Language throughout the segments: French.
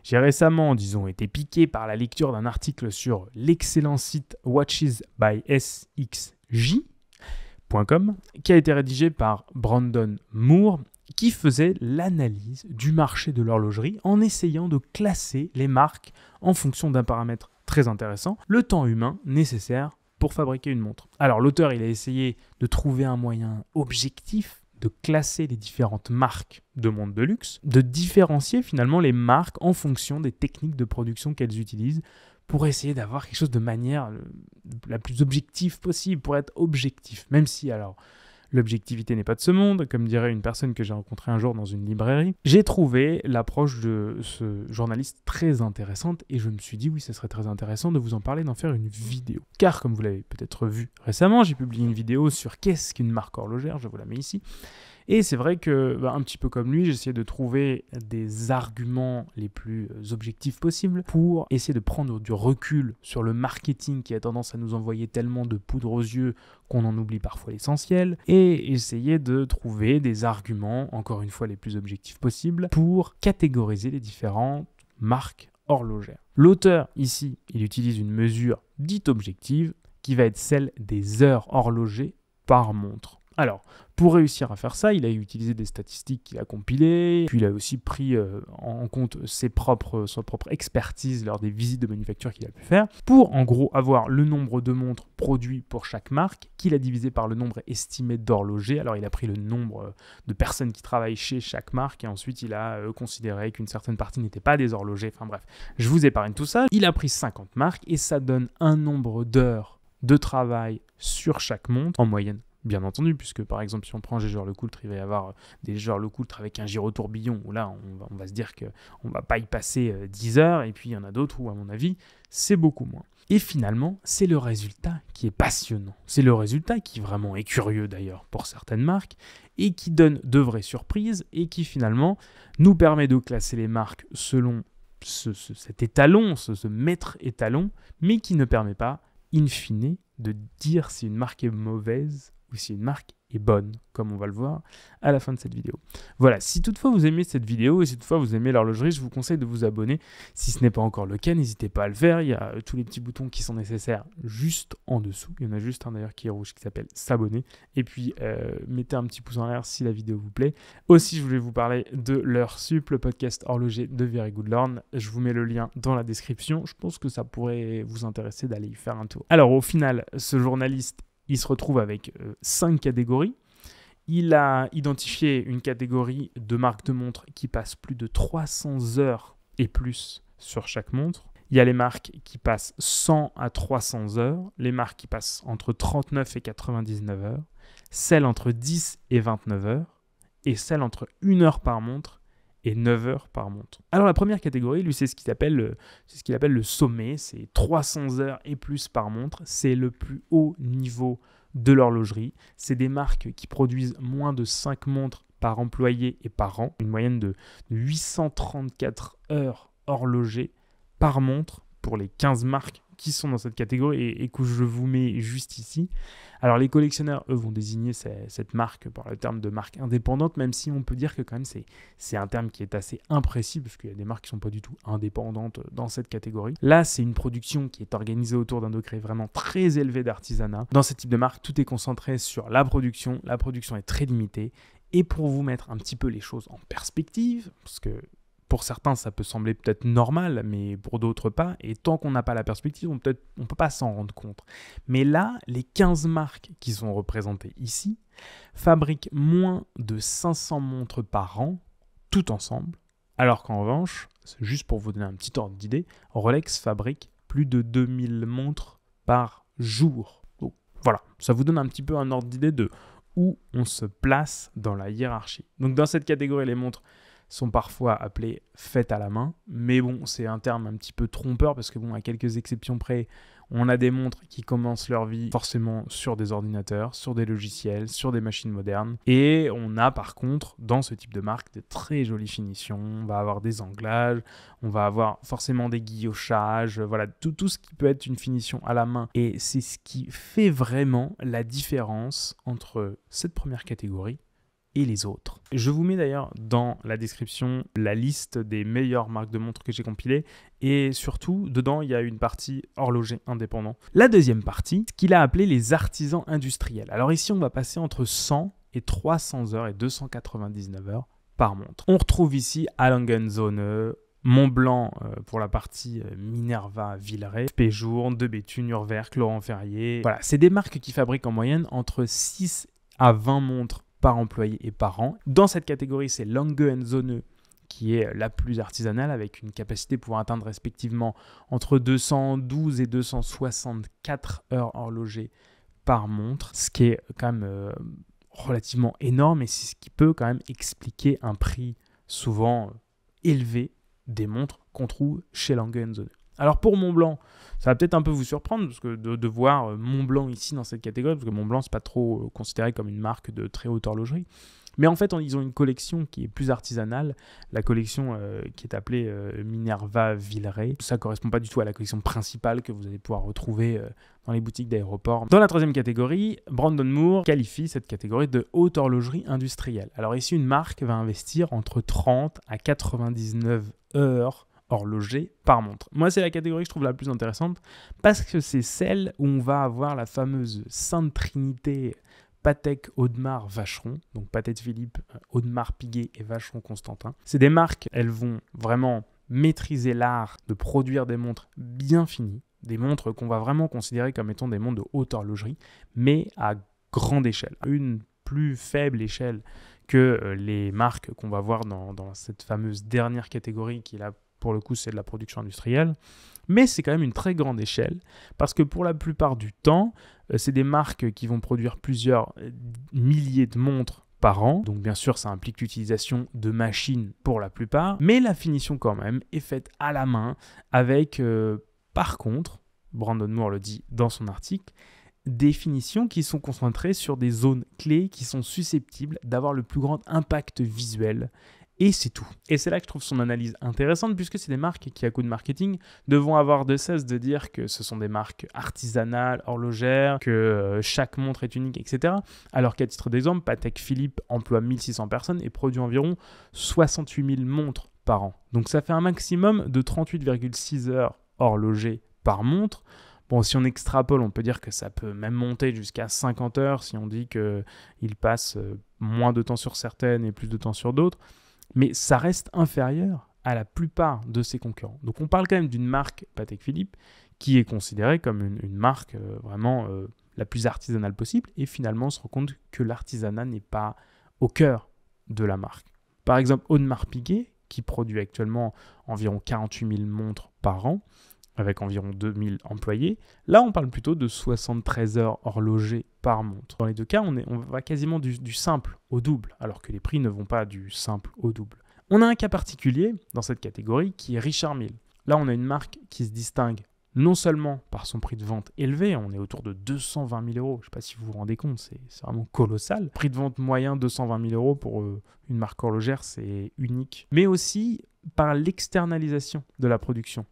J'ai récemment, disons, été piqué par la lecture d'un article sur l'excellent site watchesbysxj.com qui a été rédigé par Brandon Moore qui faisait l'analyse du marché de l'horlogerie en essayant de classer les marques en fonction d'un paramètre très intéressant, le temps humain nécessaire pour fabriquer une montre. Alors l'auteur, il a essayé de trouver un moyen objectif de classer les différentes marques de montres de luxe, de différencier finalement les marques en fonction des techniques de production qu'elles utilisent pour essayer d'avoir quelque chose de manière la plus objective possible, pour être objectif. Même si, alors, l'objectivité n'est pas de ce monde, comme dirait une personne que j'ai rencontrée un jour dans une librairie. J'ai trouvé l'approche de ce journaliste très intéressante et je me suis dit, oui, ce serait très intéressant de vous en parler, d'en faire une vidéo. Car, comme vous l'avez peut-être vu récemment, j'ai publié une vidéo sur qu'est-ce qu'une marque horlogère, je vous la mets ici. Et c'est vrai que, un petit peu comme lui, j'essayais de trouver des arguments les plus objectifs possibles pour essayer de prendre du recul sur le marketing qui a tendance à nous envoyer tellement de poudre aux yeux qu'on en oublie parfois l'essentiel, et essayer de trouver des arguments, encore une fois les plus objectifs possibles, pour catégoriser les différentes marques horlogères. L'auteur, ici, il utilise une mesure dite objective qui va être celle des heures horlogées par montre. Alors, pour réussir à faire ça, il a utilisé des statistiques qu'il a compilées, puis il a aussi pris en compte sa propre expertise lors des visites de manufacture qu'il a pu faire, pour en gros avoir le nombre de montres produites pour chaque marque, qu'il a divisé par le nombre estimé d'horlogers. Alors il a pris le nombre de personnes qui travaillent chez chaque marque, et ensuite il a considéré qu'une certaine partie n'était pas des horlogers. Enfin bref, je vous épargne tout ça. Il a pris 50 marques, et ça donne un nombre d'heures de travail sur chaque montre, en moyenne. Bien entendu, puisque par exemple, si on prend Jaeger-LeCoultre, il va y avoir des Jaeger-LeCoultre avec un gyrotourbillon, où là, on va se dire qu'on ne va pas y passer 10 heures, et puis il y en a d'autres où, à mon avis, c'est beaucoup moins. Et finalement, c'est le résultat qui est passionnant. C'est le résultat qui vraiment est curieux d'ailleurs pour certaines marques, et qui donne de vraies surprises, et qui finalement nous permet de classer les marques selon cet étalon, ce maître étalon, mais qui ne permet pas, in fine, de dire si une marque est mauvaise ou si une marque est bonne, comme on va le voir à la fin de cette vidéo. Voilà, si toutefois vous aimez cette vidéo et si toutefois vous aimez l'horlogerie, je vous conseille de vous abonner. Si ce n'est pas encore le cas, n'hésitez pas à le faire. Il y a tous les petits boutons qui sont nécessaires juste en dessous. Il y en a juste un d'ailleurs qui est rouge qui s'appelle s'abonner. Et puis, mettez un petit pouce en l'air si la vidéo vous plaît. Aussi, je voulais vous parler de l'heure sup, le podcast horloger de Very Good Lorne. Je vous mets le lien dans la description. Je pense que ça pourrait vous intéresser d'aller y faire un tour. Alors, au final, ce journaliste, il se retrouve avec 5 catégories. Il a identifié une catégorie de marques de montres qui passent plus de 300 heures et plus sur chaque montre. Il y a les marques qui passent 100 à 300 heures, les marques qui passent entre 39 et 99 heures, celles entre 10 et 29 heures, et celles entre 1 heure par montre et 9 heures par montre. Alors la première catégorie, lui, c'est ce qu'il appelle le sommet, c'est 300 heures et plus par montre, c'est le plus haut niveau de l'horlogerie. C'est des marques qui produisent moins de 5 montres par employé et par an, une moyenne de 834 heures horlogées par montre pour les 15 marques qui sont dans cette catégorie et que je vous mets juste ici. Alors les collectionneurs, eux, vont désigner cette marque par le terme de marque indépendante, même si on peut dire que quand même c'est un terme qui est assez imprécis, parce qu'il y a des marques qui ne sont pas du tout indépendantes dans cette catégorie. Là, c'est une production qui est organisée autour d'un degré vraiment très élevé d'artisanat. Dans ce type de marque, tout est concentré sur la production est très limitée. Et pour vous mettre un petit peu les choses en perspective, parce que pour certains, ça peut sembler peut-être normal, mais pour d'autres pas. Et tant qu'on n'a pas la perspective, on ne peut pas s'en rendre compte. Mais là, les 15 marques qui sont représentées ici fabriquent moins de 500 montres par an, tout ensemble. Alors qu'en revanche, juste pour vous donner un petit ordre d'idée, Rolex fabrique plus de 2000 montres par jour. Donc, voilà, ça vous donne un petit peu un ordre d'idée de où on se place dans la hiérarchie. Donc dans cette catégorie, les montres sont parfois appelées faites à la main, mais bon, c'est un terme un petit peu trompeur parce que bon, à quelques exceptions près, on a des montres qui commencent leur vie forcément sur des ordinateurs, sur des logiciels, sur des machines modernes, et on a par contre, dans ce type de marque, de très jolies finitions, on va avoir des anglages, on va avoir forcément des guillochages, voilà, tout ce qui peut être une finition à la main, et c'est ce qui fait vraiment la différence entre cette première catégorie et les autres. Je vous mets d'ailleurs dans la description la liste des meilleures marques de montres que j'ai compilées et surtout, dedans, il y a une partie horloger indépendant. La deuxième partie, ce qu'il a appelé les artisans industriels. Alors ici, on va passer entre 100 et 300 heures et 299 heures par montre. On retrouve ici A. Lange & Söhne, Montblanc pour la partie Minerva Villeret, Péjourne, De Béthune, Urwerk, Laurent Ferrier. Voilà, c'est des marques qui fabriquent en moyenne entre 6 à 20 montres par employé et par an. Dans cette catégorie, c'est Lange & Söhne qui est la plus artisanale avec une capacité pouvant atteindre respectivement entre 212 et 264 heures horlogées par montre, ce qui est quand même relativement énorme et c'est ce qui peut quand même expliquer un prix souvent élevé des montres qu'on trouve chez Lange & Söhne. Alors pour Montblanc, ça va peut-être un peu vous surprendre parce que de voir Montblanc ici dans cette catégorie, parce que Montblanc c'est pas trop considéré comme une marque de très haute horlogerie. Mais en fait, ils ont une collection qui est plus artisanale, la collection qui est appelée Minerva Villeret. Ça ne correspond pas du tout à la collection principale que vous allez pouvoir retrouver dans les boutiques d'aéroport. Dans la troisième catégorie, Brandon Moore qualifie cette catégorie de haute horlogerie industrielle. Alors ici, une marque va investir entre 30 à 99 heures horlogées par montre. Moi, c'est la catégorie que je trouve la plus intéressante parce que c'est celle où on va avoir la fameuse Sainte Trinité Patek, Audemars, Vacheron, donc Patek Philippe, Audemars Piguet et Vacheron Constantin. C'est des marques, elles vont vraiment maîtriser l'art de produire des montres bien finies, des montres qu'on va vraiment considérer comme étant des montres de haute horlogerie, mais à grande échelle. Une plus faible échelle que les marques qu'on va voir dans cette fameuse dernière catégorie qui est là, pour le coup, c'est de la production industrielle. Mais c'est quand même une très grande échelle parce que pour la plupart du temps, c'est des marques qui vont produire plusieurs milliers de montres par an. Donc bien sûr, ça implique l'utilisation de machines pour la plupart. Mais la finition quand même est faite à la main avec, par contre, Brandon Moore le dit dans son article, des finitions qui sont concentrées sur des zones clés qui sont susceptibles d'avoir le plus grand impact visuel. Et c'est tout. Et c'est là que je trouve son analyse intéressante puisque c'est des marques qui, à coup de marketing, devront avoir de cesse de dire que ce sont des marques artisanales, horlogères, que chaque montre est unique, etc. Alors qu'à titre d'exemple, Patek Philippe emploie 1600 personnes et produit environ 68 000 montres par an. Donc ça fait un maximum de 38,6 heures horlogées par montre. Bon, si on extrapole, on peut dire que ça peut même monter jusqu'à 50 heures si on dit qu'il passe moins de temps sur certaines et plus de temps sur d'autres. Mais ça reste inférieur à la plupart de ses concurrents. Donc on parle quand même d'une marque, Patek Philippe, qui est considérée comme une marque vraiment la plus artisanale possible. Et finalement, on se rend compte que l'artisanat n'est pas au cœur de la marque. Par exemple, Audemars Piguet, qui produit actuellement environ 48 000 montres par an, avec environ 2000 employés. Là, on parle plutôt de 73 heures horlogées par montre. Dans les deux cas, on va quasiment du simple au double, alors que les prix ne vont pas du simple au double. On a un cas particulier dans cette catégorie qui est Richard Mille. Là, on a une marque qui se distingue non seulement par son prix de vente élevé, on est autour de 220 000 euros, je ne sais pas si vous vous rendez compte, c'est vraiment colossal. Prix de vente moyen 220 000 euros pour une marque horlogère, c'est unique. Mais aussi par l'externalisation de la production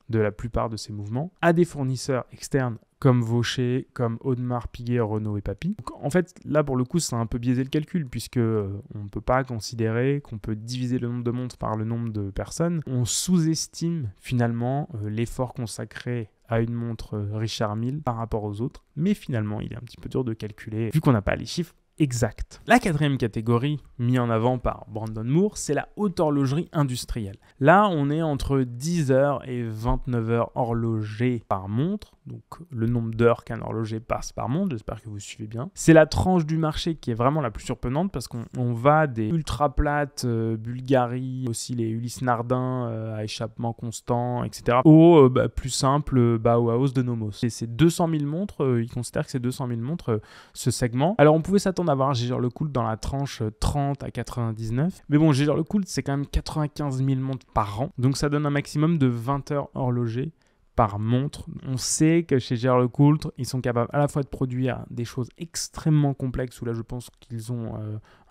de la plupart de ces mouvements à des fournisseurs externes comme Vaucher, comme Audemars Piguet, Renault et Papy. Donc, en fait, là, pour le coup, c'est un peu biaisé le calcul puisque on ne peut pas considérer qu'on peut diviser le nombre de montres par le nombre de personnes. On sous-estime finalement l'effort consacré à une montre Richard Mille par rapport aux autres, mais finalement, il est un petit peu dur de calculer vu qu'on n'a pas les chiffres exact. La quatrième catégorie mise en avant par Brandon Moore, c'est la haute horlogerie industrielle. Là, on est entre 10 heures et 29 heures horlogées par montre, donc le nombre d'heures qu'un horloger passe par montre, j'espère que vous suivez bien. C'est la tranche du marché qui est vraiment la plus surprenante parce qu'on va des ultra plates Bulgari, aussi les Ulysse Nardin à échappement constant, etc. au plus simple Bauhaus de Nomos. Et c'est 200 000 montres, ils considèrent que c'est 200 000 montres ce segment. Alors on pouvait s'attendre à voir Jaeger-LeCoultre dans la tranche 30 à 99, mais bon, Jaeger-LeCoultre c'est quand même 95 000 montres par an, donc ça donne un maximum de 20 heures horlogées par montre. On sait que chez Jaeger-LeCoultre, ils sont capables à la fois de produire des choses extrêmement complexes, où là je pense qu'ils ont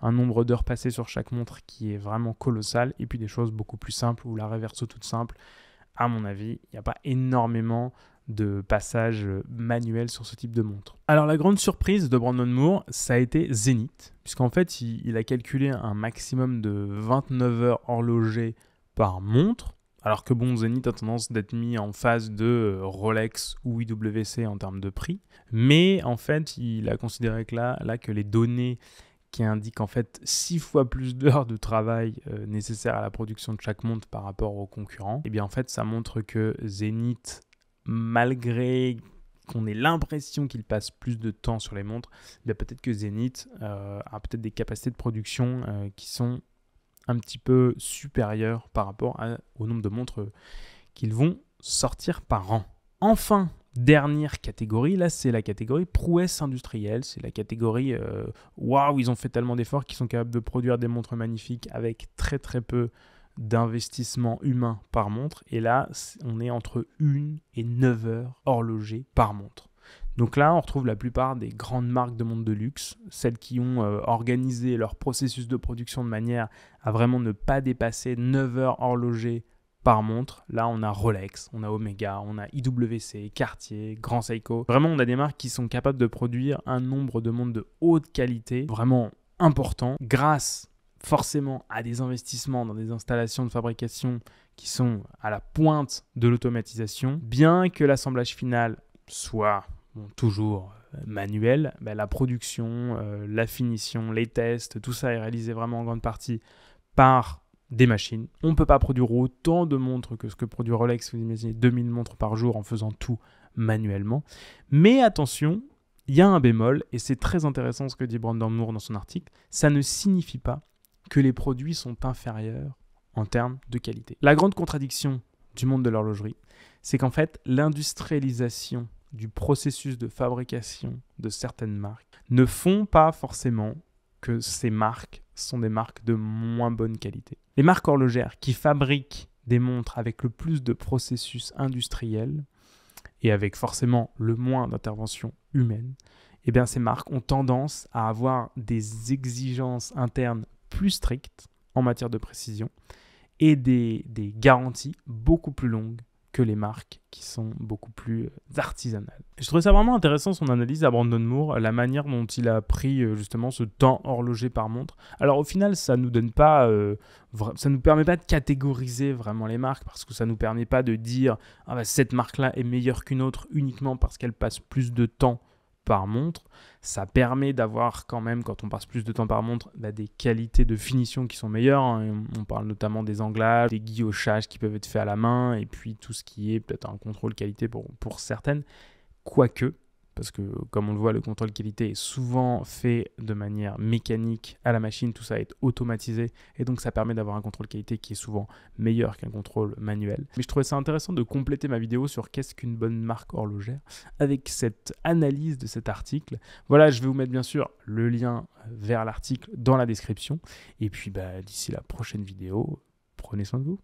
un nombre d'heures passées sur chaque montre qui est vraiment colossal, et puis des choses beaucoup plus simples, où la reverso toute simple, à mon avis, il n'y a pas énormément de passage manuel sur ce type de montre. Alors la grande surprise de Brandon Moore, ça a été Zenith, puisqu'en fait il a calculé un maximum de 29 heures horlogées par montre, alors que bon, Zenith a tendance d'être mis en phase de Rolex ou IWC en termes de prix, mais en fait il a considéré que là que les données qui indiquent en fait 6 fois plus d'heures de travail nécessaires à la production de chaque montre par rapport aux concurrents, et bien en fait ça montre que Zenith, malgré qu'on ait l'impression qu'il passe plus de temps sur les montres, bien peut-être que Zenith a peut-être des capacités de production qui sont un petit peu supérieures par rapport au nombre de montres qu'ils vont sortir par an. Enfin, dernière catégorie, là c'est la catégorie prouesse industrielle, c'est la catégorie waouh, ils ont fait tellement d'efforts qu'ils sont capables de produire des montres magnifiques avec très très peu d'investissement humain par montre, et là on est entre 1 et 9 heures horlogées par montre. Donc là on retrouve la plupart des grandes marques de montres de luxe, celles qui ont organisé leur processus de production de manière à vraiment ne pas dépasser 9 heures horlogées par montre. Là on a Rolex, on a Omega, on a IWC, Cartier, Grand Seiko. Vraiment on a des marques qui sont capables de produire un nombre de montres de haute qualité vraiment important grâce forcément à des investissements dans des installations de fabrication qui sont à la pointe de l'automatisation. Bien que l'assemblage final soit toujours manuel, la production, la finition, les tests, tout ça est réalisé vraiment en grande partie par des machines. On ne peut pas produire autant de montres que ce que produit Rolex, vous imaginez 2000 montres par jour en faisant tout manuellement. Mais attention, il y a un bémol, et c'est très intéressant ce que dit Brandon Moore dans son article, ça ne signifie pas que les produits sont inférieurs en termes de qualité. La grande contradiction du monde de l'horlogerie, c'est qu'en fait, l'industrialisation du processus de fabrication de certaines marques ne font pas forcément que ces marques sont des marques de moins bonne qualité. Les marques horlogères qui fabriquent des montres avec le plus de processus industriels et avec forcément le moins d'intervention humaine, eh bien ces marques ont tendance à avoir des exigences internes plus strictes en matière de précision et des garanties beaucoup plus longues que les marques qui sont beaucoup plus artisanales. Je trouvais ça vraiment intéressant son analyse à Brandon Moore, la manière dont il a pris justement ce temps horloger par montre. Alors au final, ça nous donne pas, ça nous permet pas de catégoriser vraiment les marques, parce que ça nous permet pas de dire cette marque-là est meilleure qu'une autre uniquement parce qu'elle passe plus de temps par montre. Ça permet d'avoir quand même, quand on passe plus de temps par montre, des qualités de finition qui sont meilleures. On parle notamment des anglages, des guillochages qui peuvent être faits à la main, et puis tout ce qui est peut-être un contrôle qualité pour certaines. Quoique, parce que comme on le voit, le contrôle qualité est souvent fait de manière mécanique à la machine, tout ça est automatisé, et donc ça permet d'avoir un contrôle qualité qui est souvent meilleur qu'un contrôle manuel. Mais je trouvais ça intéressant de compléter ma vidéo sur qu'est-ce qu'une bonne marque horlogère avec cette analyse de cet article. Voilà, je vais vous mettre bien sûr le lien vers l'article dans la description, et puis d'ici la prochaine vidéo, prenez soin de vous.